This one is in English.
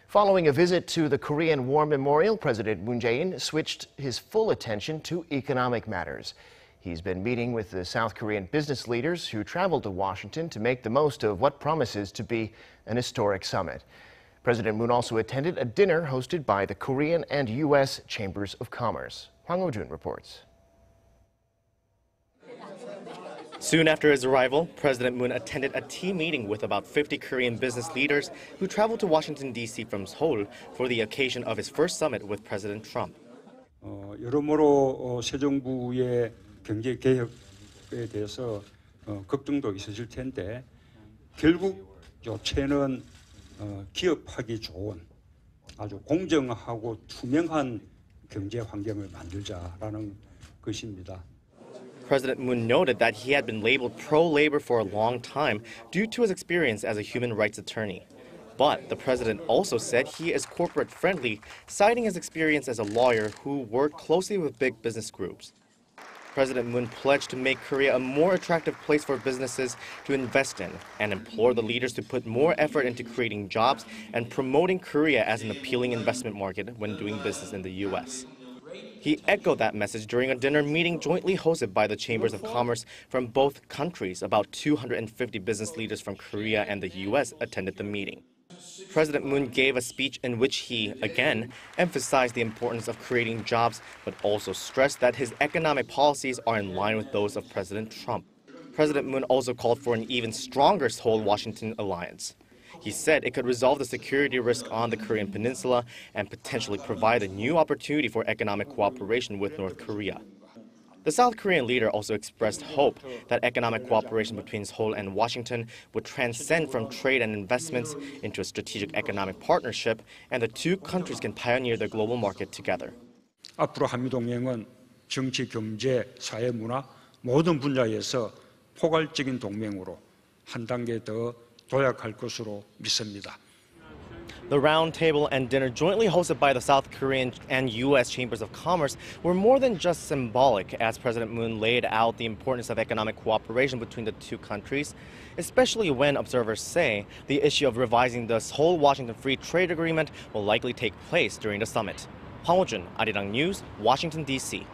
Following a visit to the Korean War Memorial, President Moon Jae-in switched his full attention to economic matters. He's been meeting with the South Korean business leaders who traveled to Washington to make the most of what promises to be an historic summit. President Moon also attended a dinner hosted by the Korean and U.S. Chambers of Commerce. Hwang Hojun reports. Soon after his arrival, President Moon attended a tea meeting with about 50 Korean business leaders who traveled to Washington, D.C. from Seoul for the occasion of his first summit with President Trump. 여러모로 새 정부의 경제 개혁에 대해서 걱정도 있으실 텐데 결국 요체는 기업하기 좋은 아주 공정하고 투명한 경제 환경을 만들자라는 것입니다. President Moon noted that he had been labeled pro-labor for a long time due to his experience as a human rights attorney. But the president also said he is corporate-friendly, citing his experience as a lawyer who worked closely with big business groups. President Moon pledged to make Korea a more attractive place for businesses to invest in and implored the leaders to put more effort into creating jobs and promoting Korea as an appealing investment market when doing business in the U.S. He echoed that message during a dinner meeting jointly hosted by the Chambers of Commerce from both countries. About 250 business leaders from Korea and the U.S. attended the meeting. President Moon gave a speech in which he, again, emphasized the importance of creating jobs, but also stressed that his economic policies are in line with those of President Trump. President Moon also called for an even stronger Seoul-Washington alliance. He said it could resolve the security risk on the Korean peninsula and potentially provide a new opportunity for economic cooperation with North Korea. The South Korean leader also expressed hope that economic cooperation between Seoul and Washington would transcend from trade and investments into a strategic economic partnership, and the two countries can pioneer the global market together. 앞으로 한미동맹은 정치, 경제, 사회, 문화 모든 분야에서 포괄적인 동맹으로 한 단계 더 도약할 것으로 믿습니다. The roundtable and dinner jointly hosted by the South Korean and U.S. Chambers of Commerce were more than just symbolic, as President Moon laid out the importance of economic cooperation between the two countries, especially when observers say the issue of revising the Seoul-Washington Free Trade Agreement will likely take place during the summit. Hwang Hojun, Arirang News, Washington, D.C.